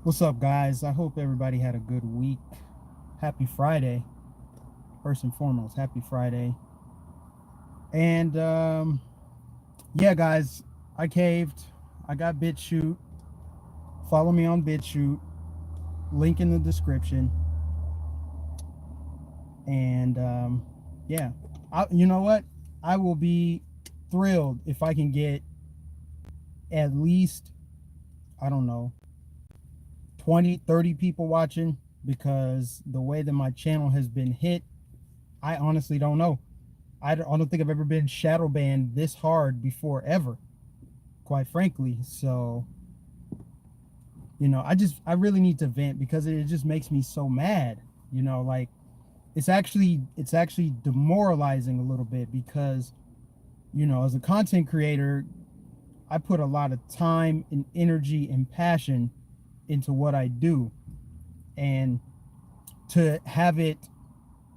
What's up, guys? I hope everybody had a good week. Happy Friday. First and foremost, happy Friday. And yeah, guys, I caved. I got BitChute. Follow me on BitChute. Link in the description. And yeah, you know what? I will be thrilled if I can get at least, I don't know, 20, 30 people watching, because the way that my channel has been hit, I honestly don't know. I don't think I've ever been shadow banned this hard before, ever, quite frankly. So, I really need to vent, because it just makes me so mad. Like, it's actually demoralizing a little bit, because, as a content creator, I put a lot of time and energy and passion into what I do. And to have it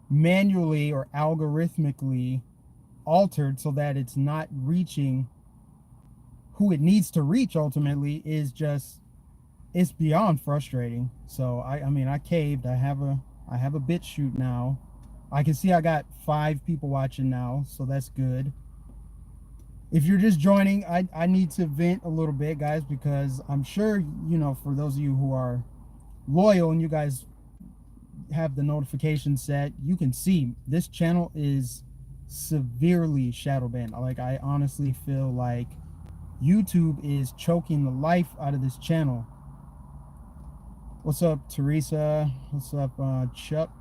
manually or algorithmically altered so that it's not reaching who it needs to reach ultimately is just, it's beyond frustrating. So I mean, I caved. I have a BitChute now. I can see I got 5 people watching now, so that's good. If you're just joining, I need to vent a little bit, guys, because I'm sure, for those of you who are loyal and you guys have the notification set, you can see this channel is severely shadow banned. Like, I honestly feel like YouTube is choking the life out of this channel. What's up, Teresa? What's up, Chuck?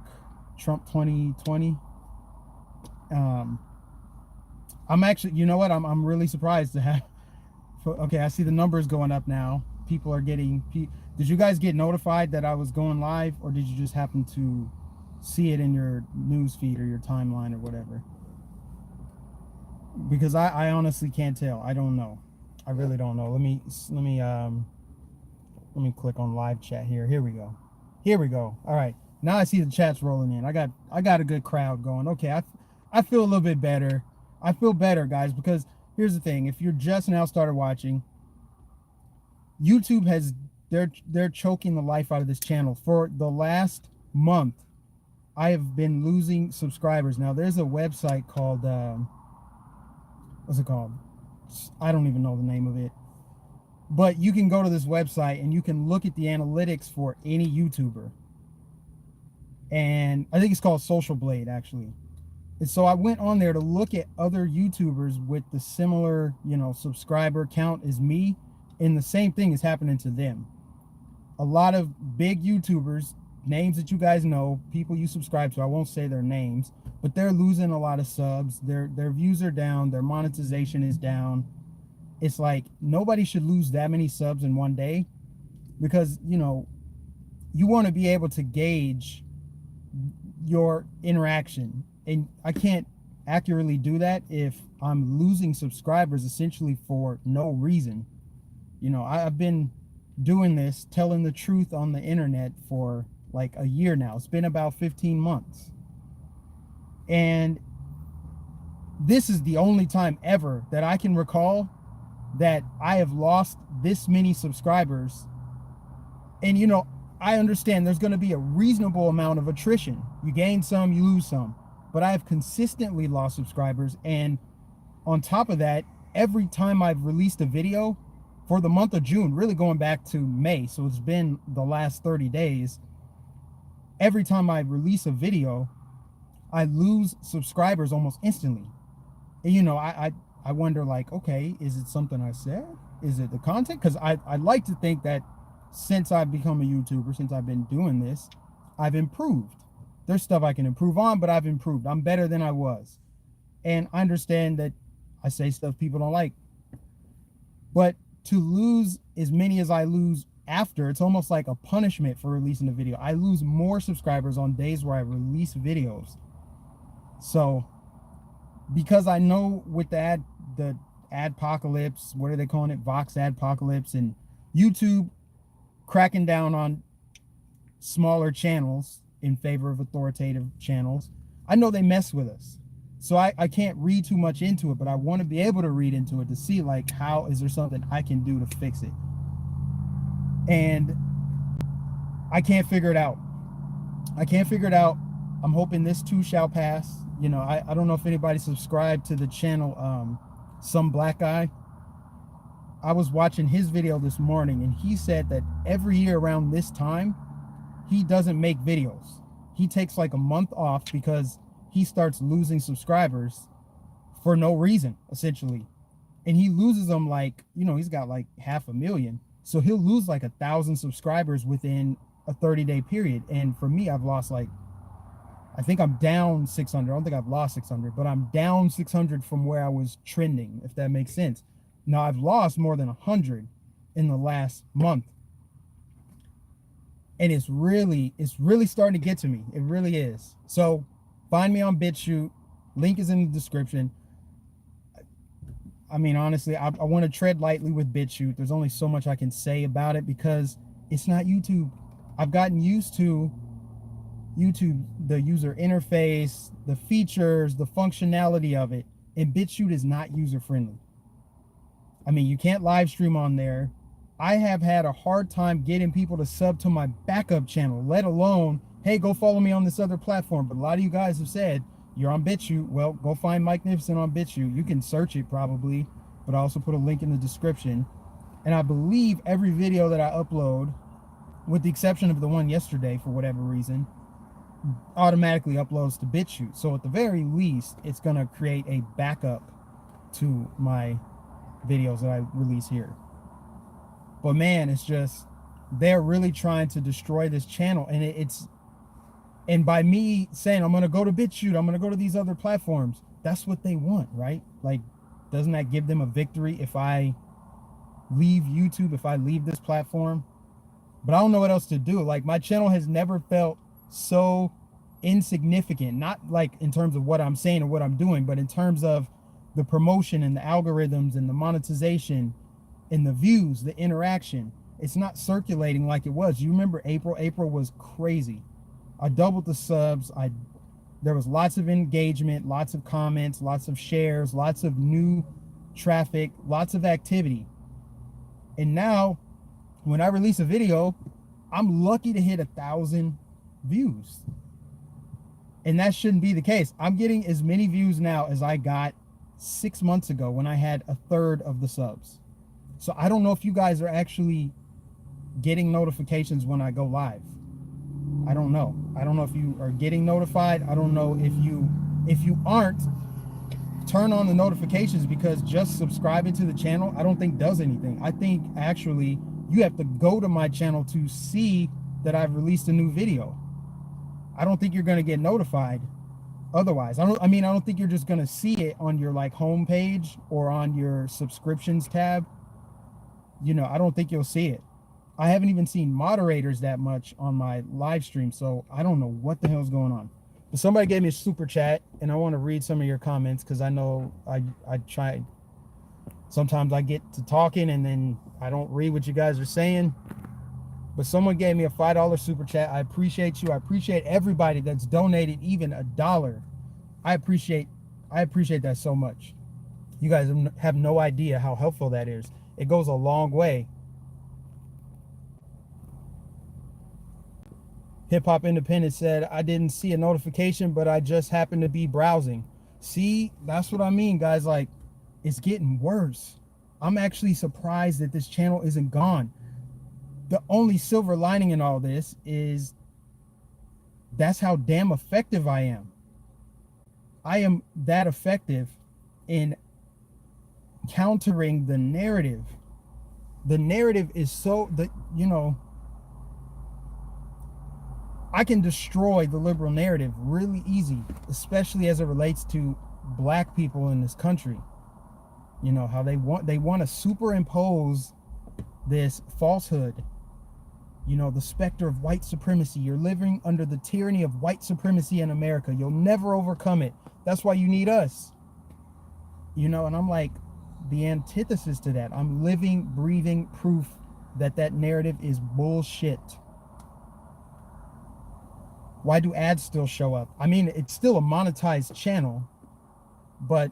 Trump 2020. I'm actually, you know what? I'm really surprised to have. Okay, I see the numbers going up now. People are getting. Did you guys get notified that I was going live, or did you just happen to see it in your news feed or your timeline or whatever? Because I honestly can't tell. I don't know. I really don't know. Let me click on live chat here. Here we go. Here we go. All right. Now I see the chats rolling in. I got a good crowd going. Okay, I feel a little bit better. I feel better, guys, because here's the thing. If you're just now started watching, YouTube has, they're choking the life out of this channel. For the last month, I have been losing subscribers. Now, there's a website called what's it called? I don't even know the name of it. But you can go to this website and you can look at the analytics for any YouTuber. And I think it's called Social Blade, actually. And so I went on there to look at other YouTubers with the similar, subscriber count as me, and the same thing is happening to them. A lot of big YouTubers, names that you guys know, people you subscribe to, I won't say their names, but they're losing a lot of subs. Their views are down, their monetization is down. It's like, nobody should lose that many subs in one day, because, you want to be able to gauge your interaction. And I can't accurately do that if I'm losing subscribers essentially for no reason. I've been doing this, telling the truth on the internet for like a year now. It's been about 15 months. And this is the only time ever that I can recall that I have lost this many subscribers. And, I understand there's going to be a reasonable amount of attrition. You gain some, you lose some. But I have consistently lost subscribers. And on top of that, every time I've released a video for the month of June, really going back to May, so it's been the last 30 days, every time I release a video, I lose subscribers almost instantly. And, I wonder, like, okay, is it something I said? Is it the content? Because I like to think that since I've become a YouTuber, since I've been doing this, I've improved. There's stuff I can improve on, but I've improved. I'm better than I was. And I understand that I say stuff people don't like. But to lose as many as I lose after, it's almost like a punishment for releasing a video. I lose more subscribers on days where I release videos. So, because I know with the adpocalypse, what are they calling it? Vox adpocalypse, and YouTube cracking down on smaller channels in favor of authoritative channels, I know they mess with us. So I can't read too much into it, but I want to be able to read into it to see, like, how is there something I can do to fix it. And I can't figure it out. I can't figure it out. I'm hoping this too shall pass. You know, I don't know if anybody subscribed to the channel, Some Black Guy. I was watching his video this morning, and he said that every year around this time, he doesn't make videos. He takes like a month off because he starts losing subscribers for no reason, essentially. And he loses them like, you know, he's got like 500,000. So he'll lose like 1,000 subscribers within a 30-day period. And for me, I've lost like, I think I'm down 600. I don't think I've lost 600, but I'm down 600 from where I was trending, if that makes sense. Now I've lost more than 100 in the last month. And it's really starting to get to me. It really is. So find me on BitChute. Link is in the description. I mean, honestly, I want to tread lightly with BitChute. There's only so much I can say about it because it's not YouTube. I've gotten used to YouTube, the user interface, the features, the functionality of it, and BitChute is not user friendly. I mean, you can't live stream on there. I have had a hard time getting people to sub to my backup channel, let alone, hey, go follow me on this other platform. But a lot of you guys have said, you're on BitChute. Well, go find Mike Nifson on BitChute. You can search it probably, but I also put a link in the description. And I believe every video that I upload, with the exception of the one yesterday for whatever reason, automatically uploads to BitChute. So at the very least, it's going to create a backup to my videos that I release here. But man, it's just, they're really trying to destroy this channel. And and by me saying, I'm going to go to BitChute, I'm going to go to these other platforms, that's what they want, right? Like, doesn't that give them a victory if I leave YouTube, if I leave this platform? But I don't know what else to do. Like, my channel has never felt so insignificant, not like in terms of what I'm saying or what I'm doing, but in terms of the promotion and the algorithms and the monetization and the views, the interaction. It's not circulating like it was. You remember April? April was crazy. I doubled the subs. There was lots of engagement, lots of comments, lots of shares, lots of new traffic, lots of activity. And now when I release a video, I'm lucky to hit 1,000 views. And that shouldn't be the case. I'm getting as many views now as I got 6 months ago when I had 1/3 of the subs. So I don't know if you guys are actually getting notifications when I go live. I don't know. I don't know if you are getting notified. I don't know if you aren't, turn on the notifications, because just subscribing to the channel, I don't think does anything. I think actually you have to go to my channel to see that I've released a new video. I don't think you're going to get notified otherwise. I don't think you're just going to see it on your like home page or on your subscriptions tab. You know, I don't think you'll see it. I haven't even seen moderators that much on my live stream, so I don't know what the hell's going on. But somebody gave me a super chat, and I want to read some of your comments because I know I try. Sometimes I get to talking and then I don't read what you guys are saying. But someone gave me a $5 super chat. I appreciate you. I appreciate everybody that's donated even $1. I appreciate that so much. You guys have no idea how helpful that is. It goes a long way. Hip Hop Independent said, I didn't see a notification, but I just happened to be browsing. See, that's what I mean, guys. Like, it's getting worse. I'm actually surprised that this channel isn't gone. The only silver lining in all this is that's how damn effective I am. I am that effective in countering the narrative. The narrative is so that, you know, I can destroy the liberal narrative really easy, especially as it relates to black people in this country. You know, how they want to superimpose this falsehood. You know, the specter of white supremacy. You're living under the tyranny of white supremacy in America. You'll never overcome it. That's why you need us. You know, and I'm like the antithesis to that. I'm living, breathing proof that that narrative is bullshit. Why do ads still show up? I mean, it's still a monetized channel, but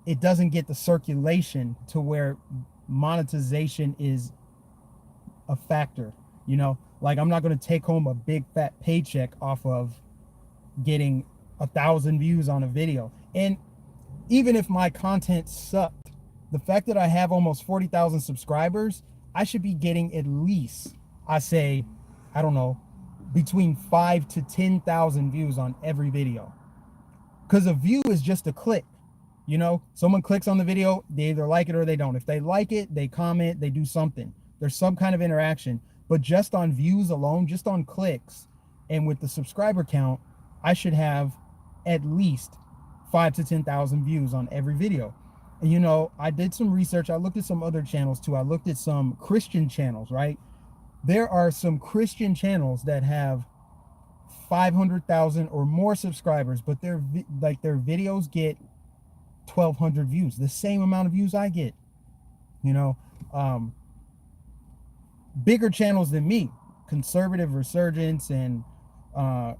it doesn't get the circulation to where monetization is a factor. You know, like I'm not going to take home a big fat paycheck off of getting 1,000 views on a video. And even if my content sucked, the fact that I have almost 40,000 subscribers, I should be getting at least, I say, I don't know, between 5 to 10,000 views on every video. Because a view is just a click. You know, someone clicks on the video, they either like it or they don't. If they like it, they comment, they do something. There's some kind of interaction. But just on views alone, just on clicks, and with the subscriber count, I should have at least 5 to 10,000 views on every video. And you know, I did some research. I looked at some other channels too. I looked at some Christian channels, right? There are some Christian channels that have 500,000 or more subscribers, but their videos get 1,200 views, the same amount of views I get. You know, bigger channels than me, Conservative Resurgence, and man,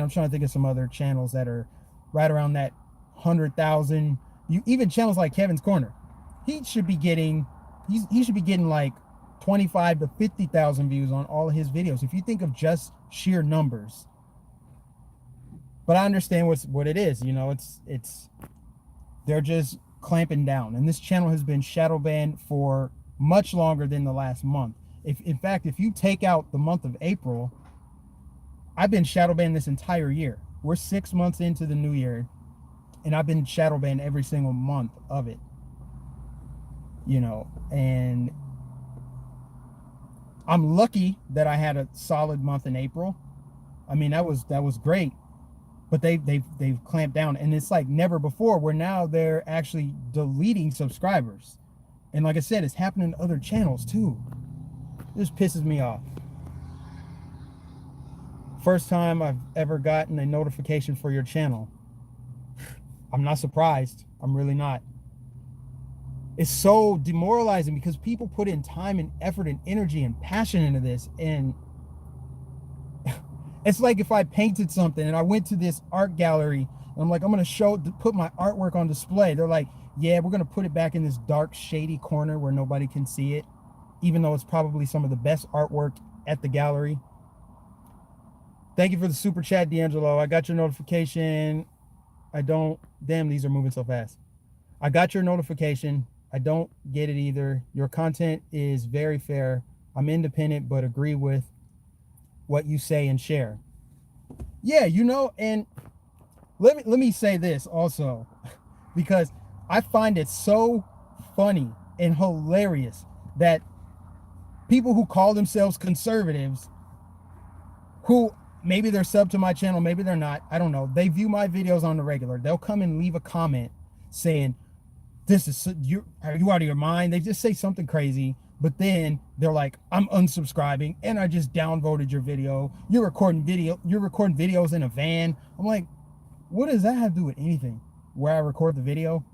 I'm trying to think of some other channels that are right around that 100,000. You even channels like Kevin's Corner, he should be getting like 25 to 50,000 views on all of his videos, if you think of just sheer numbers. But I understand what it is. You know, it's they're just clamping down, and this channel has been shadow banned for much longer than the last month. In fact, if you take out the month of April, I've been shadow banned this entire year. We're 6 months into the new year, and I've been shadow banned every single month of it. You know, and I'm lucky that I had a solid month in April. I mean, that was great. But they've clamped down, and it's like never before, where now they're actually deleting subscribers. And like I said, it's happening to other channels too. This pisses me off. First time I've ever gotten a notification for your channel. I'm not surprised. I'm really not. It's so demoralizing because people put in time and effort and energy and passion into this, and it's like if I painted something and I went to this art gallery and I'm like, I'm going to put my artwork on display. They're like, yeah, we're going to put it back in this dark, shady corner where nobody can see it, even though it's probably some of the best artwork at the gallery. Thank you for the super chat, D'Angelo. I got your notification. Damn, these are moving so fast. I got your notification. I don't get it either. Your content is very fair. I'm independent, but agree with what you say and share. Yeah, you know, and let me say this also, because I find it so funny and hilarious that people who call themselves conservatives, who maybe they're sub to my channel, maybe they're not, I don't know, they view my videos on the regular. They'll come and leave a comment saying, are you out of your mind? They just say something crazy. But then they're like, I'm unsubscribing and I just downvoted your video. You're recording videos in a van. I'm like, what does that have to do with anything? Where I record the video?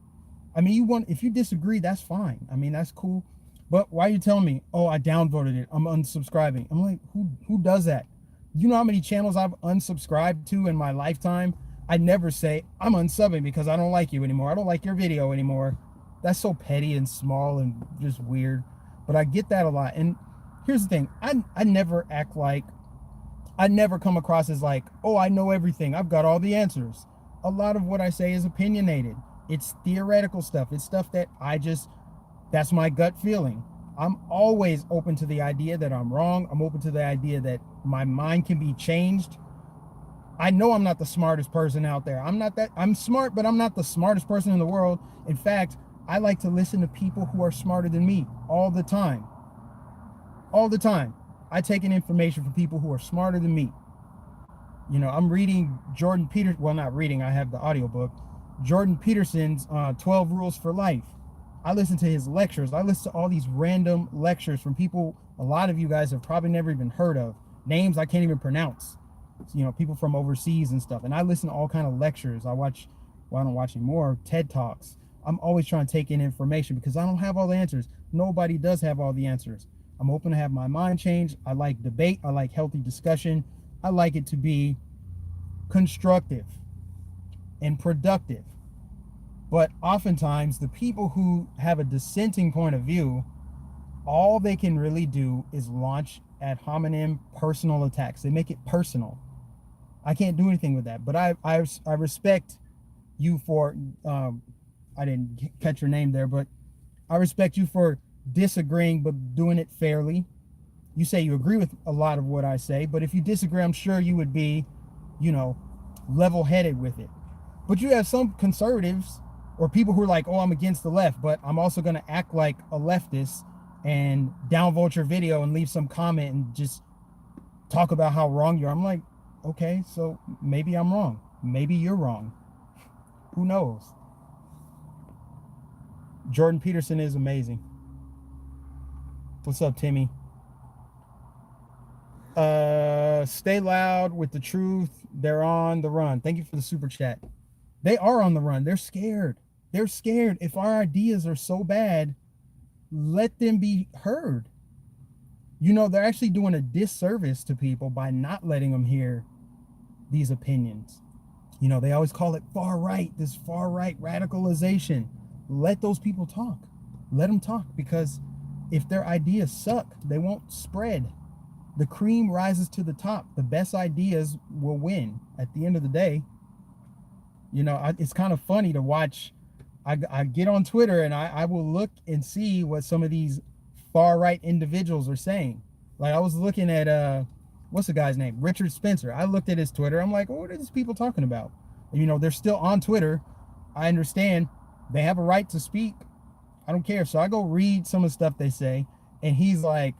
I mean, if you disagree, that's fine. I mean, that's cool. But why are you telling me, oh, I downvoted it, I'm unsubscribing? I'm like, who does that? You know how many channels I've unsubscribed to in my lifetime? I never say I'm unsubbing because I don't like you anymore. I don't like your video anymore. That's so petty and small and just weird. But I get that a lot. And here's the thing. I never act like, I never come across as like, oh, I know everything. I've got all the answers. A lot of what I say is opinionated. It's theoretical stuff. It's stuff that that's my gut feeling. I'm always open to the idea that I'm wrong. I'm open to the idea that my mind can be changed. I know I'm not the smartest person out there. I'm smart, but I'm not the smartest person in the world. In fact, I like to listen to people who are smarter than me all the time. All the time. I take in information from people who are smarter than me. You know, I'm reading Jordan Peterson. Well, not reading. I have the audiobook. Jordan Peterson's 12 Rules for Life. I listen to his lectures. I listen to all these random lectures from people a lot of you guys have probably never even heard of. Names I can't even pronounce. You know, people from overseas and stuff. And I listen to all kind of lectures. I don't watch anymore, TED Talks. I'm always trying to take in information because I don't have all the answers. Nobody does have all the answers. I'm open to have my mind changed. I like debate. I like healthy discussion. I like it to be constructive and productive. But oftentimes the people who have a dissenting point of view, all they can really do is launch ad hominem personal attacks. They make it personal. I can't do anything with that. But I respect you for, I didn't catch your name there, but I respect you for disagreeing, but doing it fairly. You say you agree with a lot of what I say, but if you disagree, I'm sure you would be, you know, level-headed with it. But you have some conservatives or people who are like, oh, I'm against the left, but I'm also going to act like a leftist and downvote your video and leave some comment and just talk about how wrong you are. I'm like, okay, so maybe I'm wrong. Maybe you're wrong. Who knows? Jordan Peterson is amazing. What's up, Timmy? Stay loud with the truth. They're on the run. Thank you for the super chat. They are on the run. They're scared. They're scared. If our ideas are so bad, let them be heard. You know, they're actually doing a disservice to people by not letting them hear these opinions. You know, they always call it far right, this far right radicalization. Let those people talk. Let them talk, because if their ideas suck, they won't spread. The cream rises to the top. The best ideas will win at the end of the day. You know, it's kind of funny to watch. I get on Twitter and I will look and see what some of these far right individuals are saying. Like I was looking at what's the guy's name? Richard Spencer. I looked at his Twitter. I'm like, what are these people talking about? You know, they're still on Twitter. I understand they have a right to speak. I don't care. So I go read some of the stuff they say, and he's like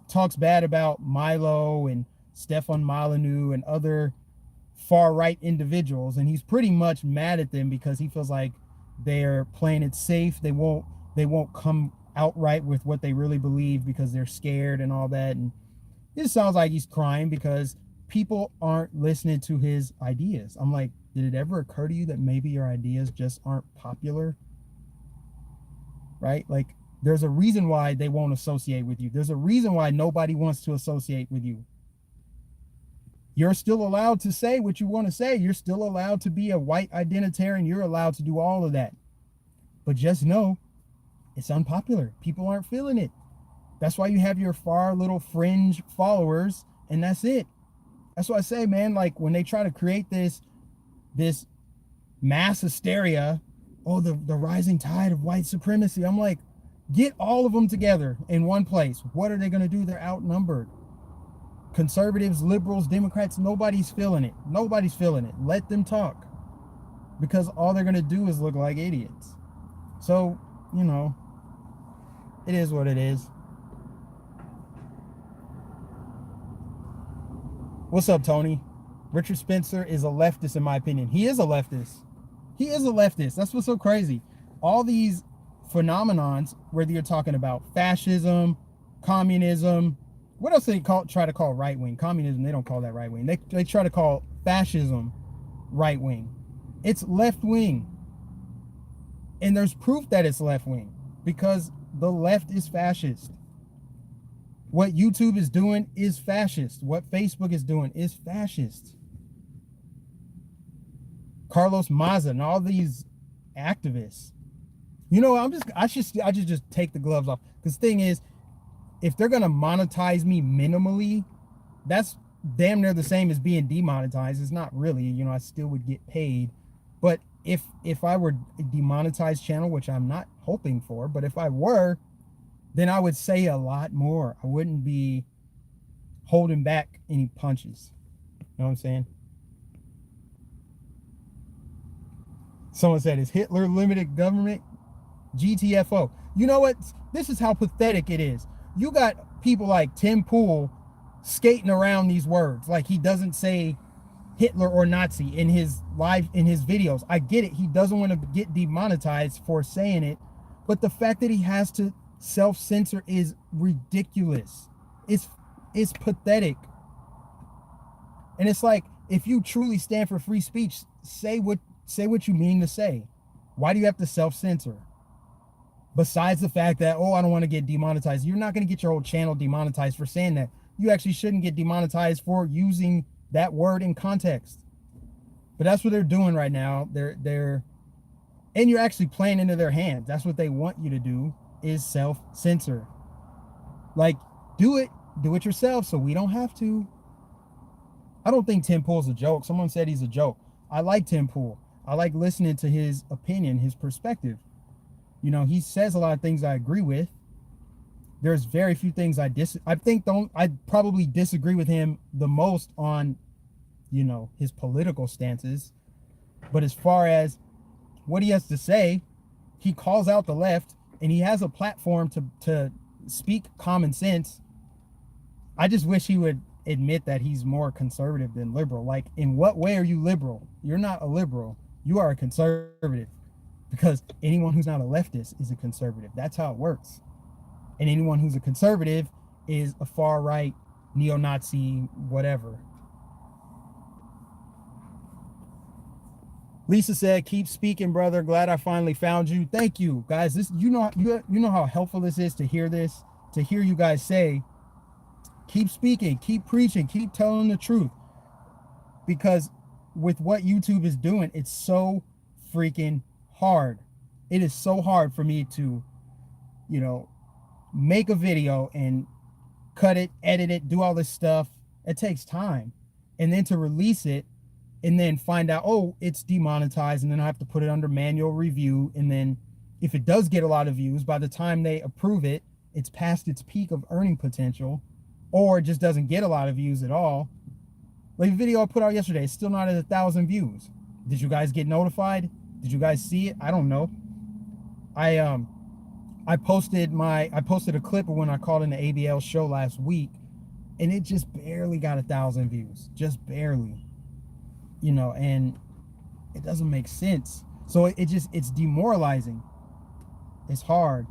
talks bad about Milo and Stefan Molyneux and other far right individuals, and he's pretty much mad at them because he feels like they're playing it safe. They won't come outright with what they really believe because they're scared and all that. And it sounds like he's crying because people aren't listening to his ideas. I'm like, did it ever occur to you that maybe your ideas just aren't popular? Right? Like, there's a reason why they won't associate with you. There's a reason why nobody wants to associate with you. You're still allowed to say what you want to say. You're still allowed to be a white identitarian. You're allowed to do all of that. But just know, it's unpopular. People aren't feeling it. That's why you have your far little fringe followers, and that's it. That's what I say, man. Like, when they try to create this mass hysteria, oh, the rising tide of white supremacy, I'm like, get all of them together in one place. What are they going to do? They're outnumbered. Conservatives, liberals, Democrats, nobody's feeling it. Nobody's feeling it. Let them talk, because all they're going to do is look like idiots. So, you know, it is what it is. What's up, Tony? Richard Spencer is a leftist, in my opinion. He is a leftist. He is a leftist. That's what's so crazy. All these phenomenons, whether you're talking about fascism, communism, what else do they try to call right wing? Communism, they don't call that right wing. They try to call fascism right wing. It's left wing. And there's proof that it's left wing, because the left is fascist. What YouTube is doing is fascist. What Facebook is doing is fascist. Carlos Maza and all these activists. You know, I should just take the gloves off. Because the thing is, if they're gonna monetize me minimally, that's damn near the same as being demonetized. It's not really, you know, I still would get paid. But if I were a demonetized channel, which I'm not hoping for, but if I were, then I would say a lot more. I wouldn't be holding back any punches. You know what I'm saying? Someone said, is Hitler limited government? GTFO. You know what? This is how pathetic it is. You got people like Tim Pool skating around these words like he doesn't say Hitler or Nazi in his videos. I get it. He doesn't want to get demonetized for saying it, but the fact that he has to self-censor is ridiculous. It's pathetic. And it's like, if you truly stand for free speech, say what you mean to say. Why do you have to self-censor? Besides the fact that, oh, I don't want to get demonetized. You're not going to get your whole channel demonetized for saying that. You actually shouldn't get demonetized for using that word in context. But that's what they're doing right now. And you're actually playing into their hands. That's what they want you to do, is self-censor. Like, Do it yourself so we don't have to. I don't think Tim Pool's a joke. Someone said he's a joke. I like Tim Pool. I like listening to his opinion, his perspective. You know, he says a lot of things I agree with. There's very few things I probably disagree with him the most on, you know, his political stances. But as far as what he has to say, he calls out the left and he has a platform to speak common sense. I just wish he would admit that he's more conservative than liberal. Like, in what way are you liberal? You're not a liberal. You are a conservative, because anyone who's not a leftist is a conservative. That's how it works. And anyone who's a conservative is a far right, neo-Nazi, whatever. Lisa said, "Keep speaking, brother. Glad I finally found you." Thank you, guys. This, you know how helpful this is to hear this, to hear you guys say, keep speaking, keep preaching, keep telling the truth. Because with what YouTube is doing, it's so freaking hard. It is so hard for me to, you know, make a video and cut it, edit it, do all this stuff. It takes time. And then to release it and then find out, oh, it's demonetized, and then I have to put it under manual review. And then if it does get a lot of views, by the time they approve it, it's past its peak of earning potential, or it just doesn't get a lot of views at all. Like the video I put out yesterday, it's still not at 1,000 views. Did you guys get notified? Did you guys see it? I don't know. I posted a clip of when I called in the ABL show last week, and it just barely got 1,000 views. Just barely. You know, and it doesn't make sense. So it's demoralizing. It's hard.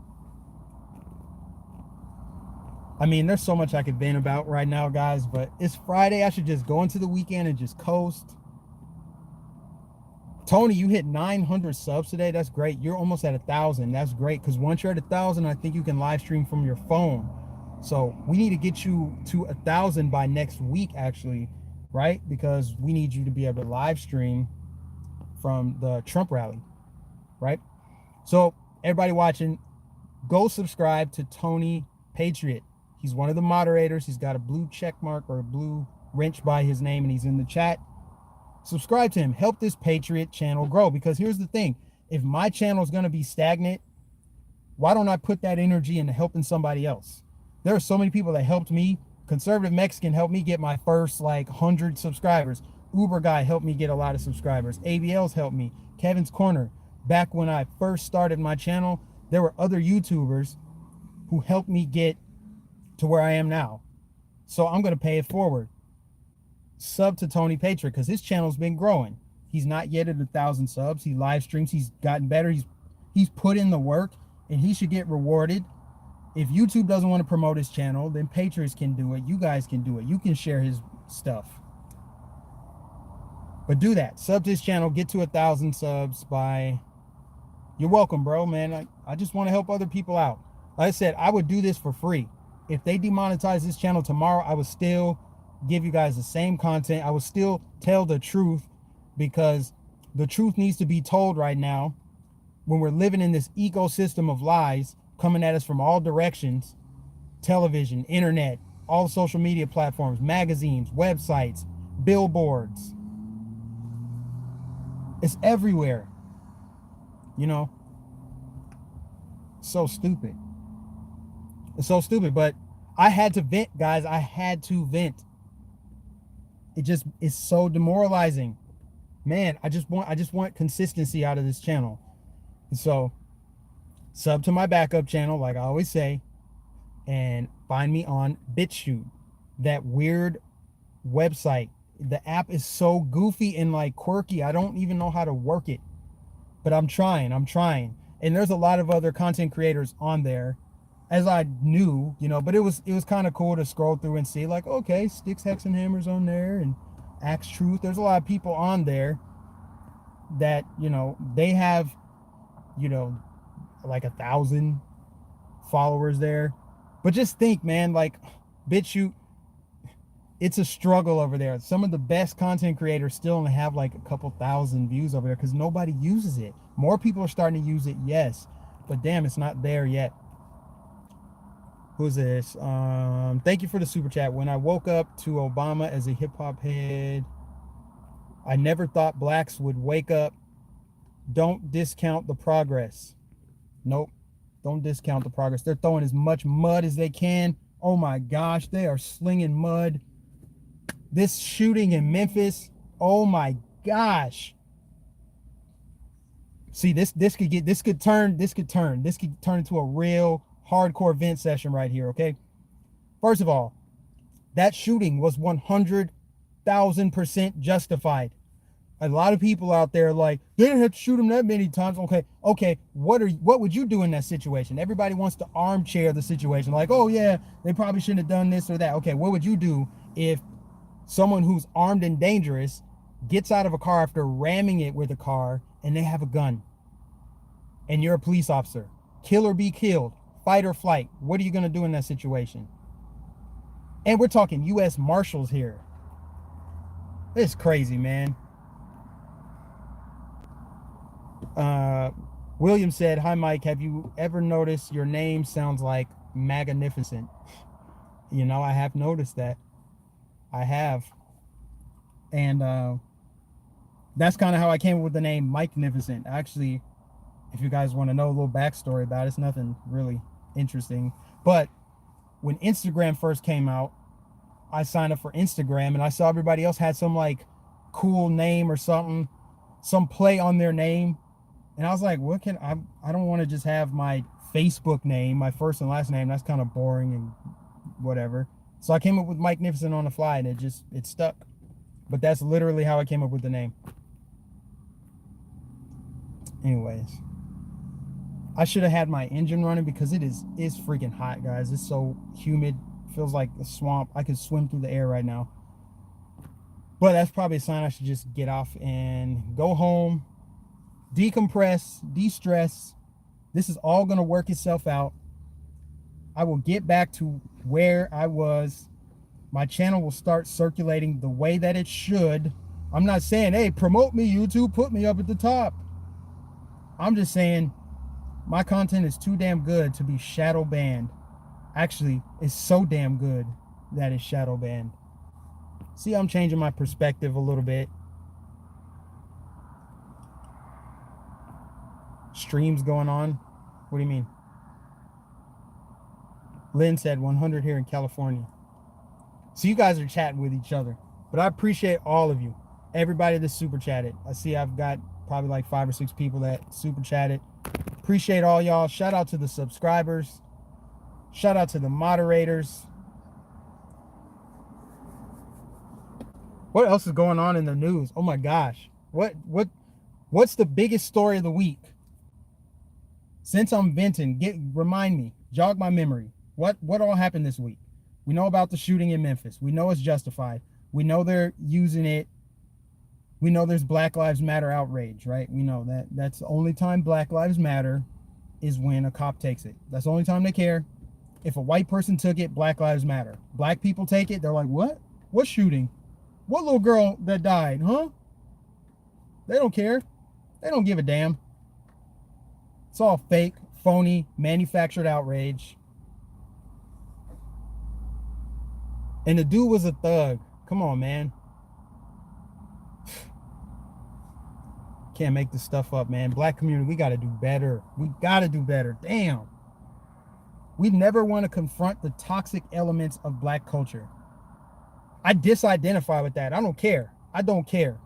I mean, there's so much I could vent about right now, guys, but it's Friday. I should just go into the weekend and just coast. Tony, you hit 900 subs today. That's great. You're almost at 1,000. That's great, because once you're at 1,000, I think you can live stream from your phone. So we need to get you to 1,000 by next week, actually, right? Because we need you to be able to live stream from the Trump rally, right? So everybody watching, go subscribe to Tony Patriot. He's one of the moderators. He's got a blue check mark or a blue wrench by his name, and he's in the chat. Subscribe to him. Help this Patriot channel grow, because here's the thing. If my channel is going to be stagnant, why don't I put that energy into helping somebody else? There are so many people that helped me. Conservative Mexican helped me get my first 100 subscribers. Uber Guy helped me get a lot of subscribers. ABL's helped me. Kevin's Corner. Back when I first started my channel, there were other YouTubers who helped me get to where I am now. So I'm going to pay it forward. Sub to Tony Patriot, because his channel's been growing. He's not yet at 1,000 subs. He live streams. He's gotten better. He's put in the work, and he should get rewarded. If YouTube doesn't want to promote his channel, then Patriots can do it. You guys can do it. You can share his stuff. But do that. Sub to his channel. Get to 1,000 subs by... You're welcome, bro, man. I just want to help other people out. Like I said, I would do this for free. If they demonetize this channel tomorrow, I would still give you guys the same content. I would still tell the truth, because the truth needs to be told right now when we're living in this ecosystem of lies coming at us from all directions. Television, internet, all social media platforms, magazines, websites, billboards. It's everywhere. You know? So stupid. It's so stupid, but I had to vent, guys. I had to vent. It just is so demoralizing. Man, I just want consistency out of this channel. And so sub to my backup channel, like I always say, and find me on BitChute, that weird website. The app is so goofy and quirky. I don't even know how to work it, but I'm trying. And there's a lot of other content creators on there, as I knew, you know, but it was kind of cool to scroll through and see, okay, Sticks, Hex, and Hammers on there, and Axe Truth. There's a lot of people on there that, you know, they have, you know, 1,000 followers there. But just think, man, BitChute, it's a struggle over there. Some of the best content creators still only have a couple thousand views over there because nobody uses it. More people are starting to use it, yes, but damn, it's not there yet. Who's this? Thank you for the super chat. When I woke up to Obama as a hip hop head, I never thought blacks would wake up. Don't discount the progress. Nope. Don't discount the progress. They're throwing as much mud as they can. Oh my gosh, they are slinging mud. This shooting in Memphis, oh my gosh. See, this could turn into a real hardcore vent session right here, okay? First of all, that shooting was 100,000% justified. A lot of people out there like, they didn't have to shoot him that many times. Okay, what would you do in that situation? Everybody wants to armchair the situation, like, oh yeah, they probably shouldn't have done this or that. Okay, what would you do if someone who's armed and dangerous gets out of a car after ramming it with a car and they have a gun and you're a police officer? Kill or be killed, fight or flight. What are you gonna do in that situation? And we're talking U.S. Marshals here. It's crazy, man. William said, hi Mike, have you ever noticed your name sounds like magnificent? You know, I have noticed that. I have. And that's kind of how I came up with the name Mike-nificent. Actually, if you guys want to know a little backstory about it, it's nothing really interesting. But when Instagram first came out, I signed up for Instagram and I saw everybody else had some like cool name or something, some play on their name. And I was like, what can I don't want to just have my Facebook name, my first and last name. That's kind of boring and whatever. So I came up with Mike-nificent on the fly and it stuck. But that's literally how I came up with the name. Anyways, I should have had my engine running because it's freaking hot, guys. It's so humid. Feels like a swamp. I could swim through the air right now. But that's probably a sign I should just get off and go home, decompress, de-stress. This is all going to work itself out. I will get back to where I was. My channel will start circulating the way that it should. I'm not saying, hey, promote me, YouTube, put me up at the top. I'm just saying my content is too damn good to be shadow banned. Actually, it's so damn good that it's shadow banned. See, I'm changing my perspective a little bit. Streams going on? What do you mean? Lynn said 100 here in California. So you guys are chatting with each other. But I appreciate all of you. Everybody that super chatted. I see I've got probably like 5 or 6 people that super chatted. Appreciate all y'all. Shout out to the subscribers. Shout out to the moderators. What else is going on in the news? Oh my gosh. What's the biggest story of the week? Since I'm venting, remind me, jog my memory. What all happened this week? We know about the shooting in Memphis. We know it's justified. We know they're using it. We know there's Black Lives Matter outrage, right? We know that. That's the only time Black Lives Matter is when a cop takes it. That's the only time they care. If a white person took it, Black Lives Matter. Black people take it, they're like, what? What shooting? What little girl that died, huh? They don't care. They don't give a damn. It's all fake, phony, manufactured outrage. And the dude was a thug. Come on, man. Can't make this stuff up, man. Black community, we got to do better. We got to do better. Damn. We never want to confront the toxic elements of black culture. I disidentify with that. I don't care. I don't care.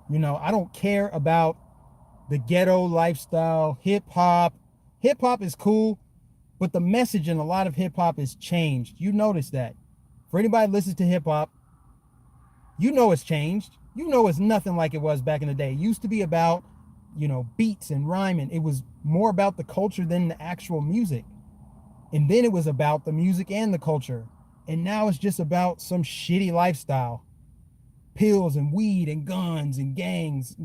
You know, I don't care about the ghetto lifestyle, hip hop. Hip hop is cool, but the message in a lot of hip hop is changed. You notice that. For anybody that listens to hip hop, you know it's changed. You know it's nothing like it was back in the day. It used to be about, you know, beats and rhyming. It was more about the culture than the actual music. And then it was about the music and the culture. And now it's just about some shitty lifestyle. Pills and weed and guns and gangs.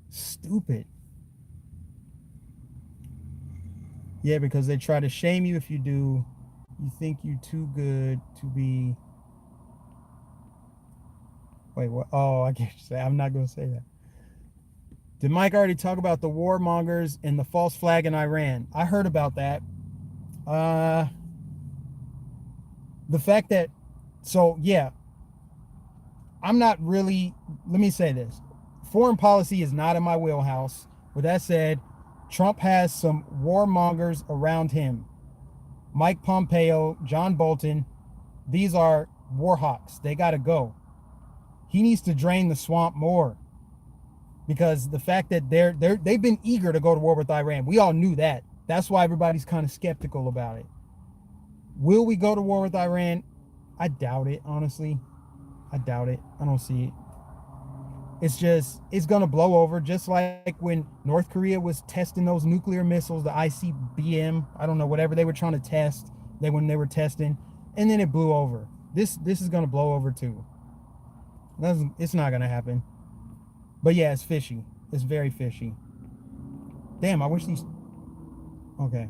Stupid. Yeah, because they try to shame you if you do. You think you're too good to be... Wait, what? Oh, I can't say. I'm not going to say that. Did Mike already talk about the warmongers and the false flag in Iran? I heard about that. The fact that, so yeah, I'm not really, let me say this. Foreign policy is not in my wheelhouse. With that said, Trump has some warmongers around him. Mike Pompeo, John Bolton, these are war hawks. They got to go. He needs to drain the swamp more, because the fact that they've been eager to go to war with Iran. We all knew that. That's why everybody's kind of skeptical about it. Will we go to war with Iran? I doubt it, honestly. I doubt it. I don't see it. It's going to blow over, just like when North Korea was testing those nuclear missiles, the ICBM, I don't know, whatever they were trying to test, when they were testing, and then it blew over. This is going to blow over too. It's not going to happen. But yeah, it's fishy. It's very fishy. Damn, I wish these... Okay.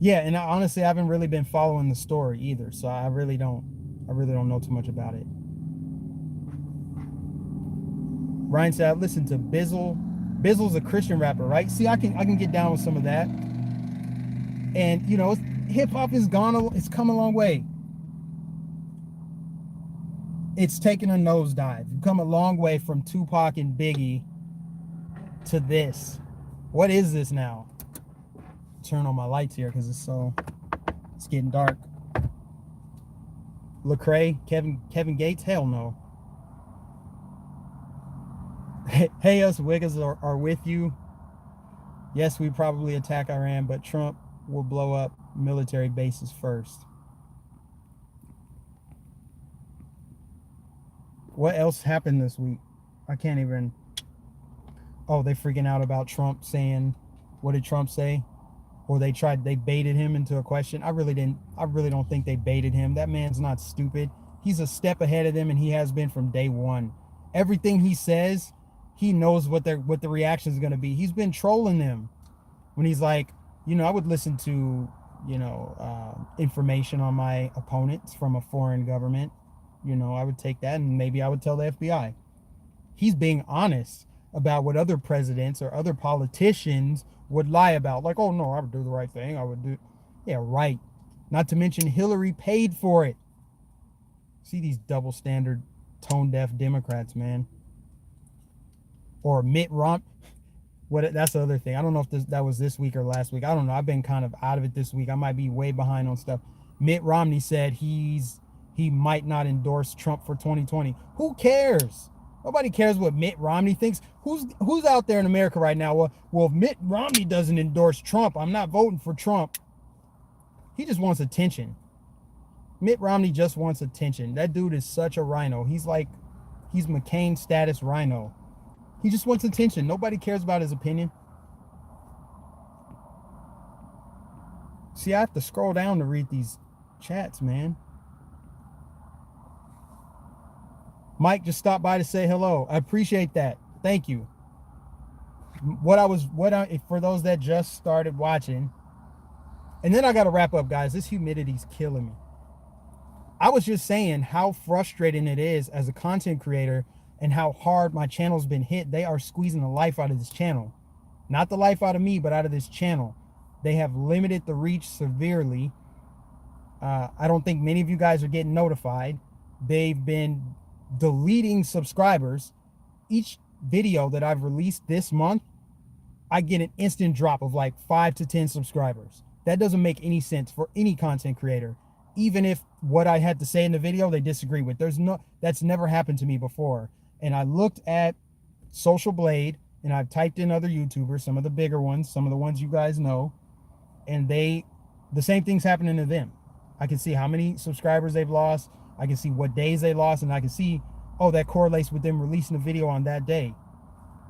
Yeah, and honestly, I haven't really been following the story either, so I really don't know too much about it. Ryan said, I listened to Bizzle. Bizzle's a Christian rapper, right? See, I can get down with some of that. And you know, hip hop it's come a long way. It's taken a nosedive. You've come a long way from Tupac and Biggie to this. What is this now? Turn on my lights here because it's getting dark. Lecrae, Kevin Gates, hell no. Hey, us Wiggers are with you. Yes, we probably attack Iran, but Trump will blow up military bases first. What else happened this week? I can't even. Oh, they freaking out about Trump saying, what did Trump say? Or they baited him into a question. I really don't think they baited him. That man's not stupid. He's a step ahead of them, and he has been from day one. Everything he says, he knows what the reaction is going to be. He's been trolling them when he's like, you know, I would listen to, you know, information on my opponents from a foreign government. You know, I would take that and maybe I would tell the FBI. He's being honest about what other presidents or other politicians would lie about. Like, oh no, I would do the right thing. I would do. Yeah, right. Not to mention Hillary paid for it. See these double standard, tone deaf Democrats, man. Or Mitt Romney. That's the other thing. I don't know if that was this week or last week. I don't know. I've been kind of out of it this week. I might be way behind on stuff. Mitt Romney said he might not endorse Trump for 2020. Who cares? Nobody cares what Mitt Romney thinks. Who's out there in America right now? Well, if Mitt Romney doesn't endorse Trump, I'm not voting for Trump. He just wants attention. Mitt Romney just wants attention. That dude is such a rhino. He's McCain status rhino. He just wants attention. Nobody cares about his opinion. See, I have to scroll down to read these chats, man. Mike just stopped by to say hello. I appreciate that. Thank you. For those that just started watching, and then I got to wrap up, guys. This humidity's killing me. I was just saying how frustrating it is as a content creator and how hard my channel's been hit. They are squeezing the life out of this channel. Not the life out of me, but out of this channel. They have limited the reach severely. I don't think many of you guys are getting notified. They've been deleting subscribers. Each video that I've released this month, I get an instant drop of like 5 to 10 subscribers. That doesn't make any sense for any content creator. Even if what I had to say in the video they disagree with. That's never happened to me before. And I looked at Social Blade and I've typed in other YouTubers, some of the bigger ones, some of the ones you guys know, and the same thing's happening to them. I can see how many subscribers they've lost. I can see what days they lost, and I can see, oh, that correlates with them releasing a video on that day.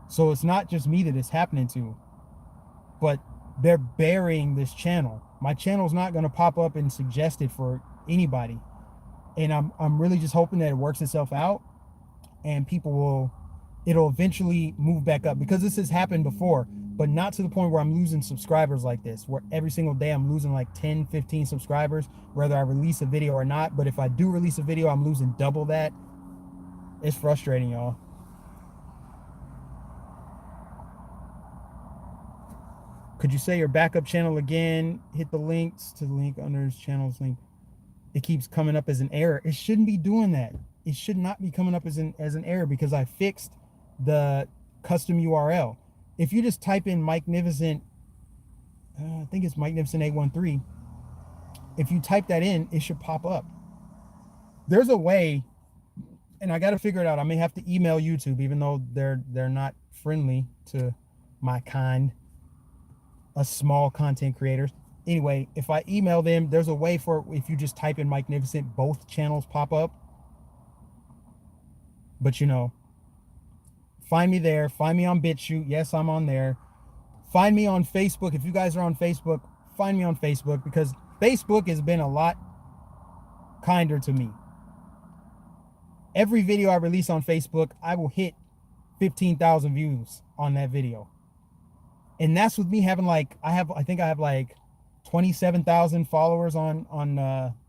So it's not just me that it's happening to, but they're burying this channel. My channel's not going to pop up and suggest it for anybody. And I'm really just hoping that it works itself out and it'll eventually move back up, because this has happened before, but not to the point where I'm losing subscribers like this, where every single day I'm losing like 10, 15 subscribers, whether I release a video or not. But if I do release a video, I'm losing double that. It's frustrating, y'all. Could you say your backup channel again? Hit the links to the link under his channel's link. It keeps coming up as an error. It shouldn't be doing that. It should not be coming up as an error because I fixed the custom URL. If you just type in Mike Nificent, I think it's Mike Nificent 813. If you type that in, it should pop up. There's a way, and I got to figure it out. I may have to email YouTube, even though they're not friendly to my kind, us small content creators. Anyway, if I email them, there's a way for, if you just type in Mike Nificent, both channels pop up. But you know, find me there. Find me on BitChute. Yes, I'm on there. Find me on Facebook. If you guys are on Facebook, find me on Facebook, because Facebook has been a lot kinder to me. Every video I release on Facebook, I will hit 15,000 views on that video. And that's with me having like, I think I have like 27,000 followers on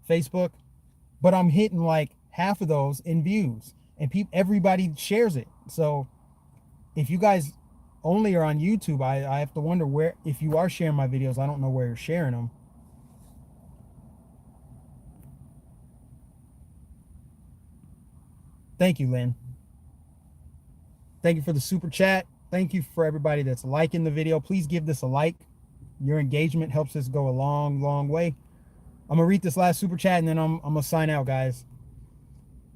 Facebook, but I'm hitting like half of those in views, and everybody shares it. So if you guys only are on YouTube, I have to wonder where, if you are sharing my videos, I don't know where you're sharing them. Thank you, Lynn. Thank you for the super chat. Thank you for everybody that's liking the video. Please give this a like. Your engagement helps us go a long, long way. I'm gonna read this last super chat and then I'm gonna sign out, guys.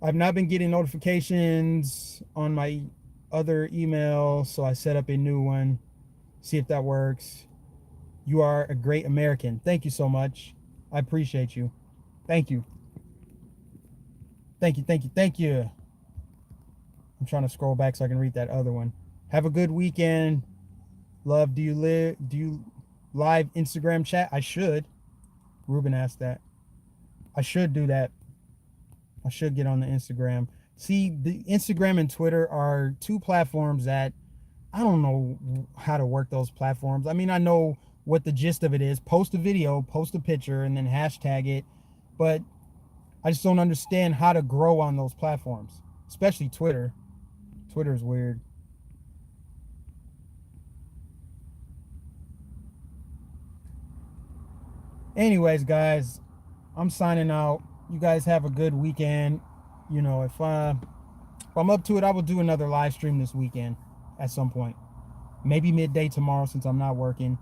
I've not been getting notifications on my other email, so I set up a new one. See if that works. You are a great American. Thank you so much. I appreciate you. Thank you. Thank you, thank you, thank you. I'm trying to scroll back so I can read that other one. Have a good weekend. Love, do you live Instagram chat? I should. Ruben asked that. I should do that. I should get on the Instagram. See, the Instagram and Twitter are two platforms that I don't know how to work those platforms. I mean, I know what the gist of it is. Post a video, post a picture, and then hashtag it. But I just don't understand how to grow on those platforms, especially Twitter. Twitter is weird. Anyways, guys, I'm signing out. You guys have a good weekend. You know, if I'm up to it, I will do another live stream this weekend at some point. Maybe midday tomorrow since I'm not working.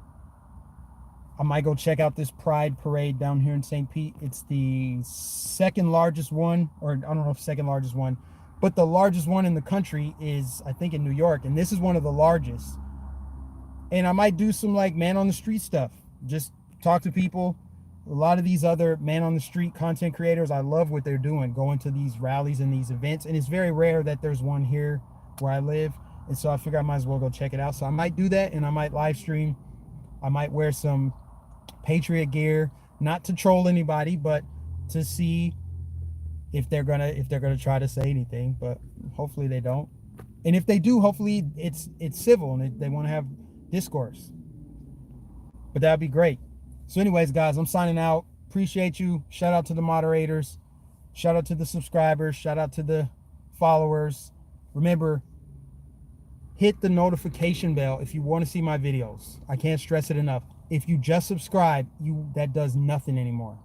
I might go check out this Pride Parade down here in St. Pete. It's the second largest one, or I don't know if second largest one, but the largest one in the country is, I think, in New York. And this is one of the largest. And I might do some like man on the street stuff. Just talk to people. A lot of these other man on the street content creators, I love what they're doing, going to these rallies and these events. And it's very rare that there's one here where I live. And so I figure I might as well go check it out. So I might do that, and I might live stream. I might wear some Patriot gear, not to troll anybody, but to see if they're gonna try to say anything. But hopefully they don't. And if they do, hopefully it's civil and they want to have discourse. But that'd be great. So anyways, guys, I'm signing out. Appreciate you. Shout out to the moderators. Shout out to the subscribers. Shout out to the followers. Remember, hit the notification bell if you want to see my videos. I can't stress it enough. If you just subscribe, that does nothing anymore.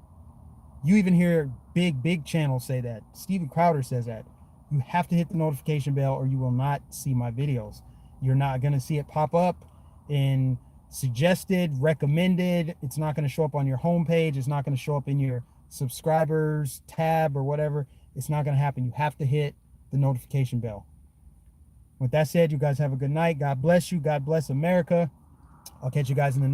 You even hear big channels say that. Steven Crowder says that. You have to hit the notification bell or you will not see my videos. You're not going to see it pop up in suggested, recommended. It's not going to show up on your homepage. It's not going to show up in your subscribers tab or whatever. It's not going to happen. You have to hit the notification bell. With that said, you guys have a good night. God bless you. God bless America. I'll catch you guys in the next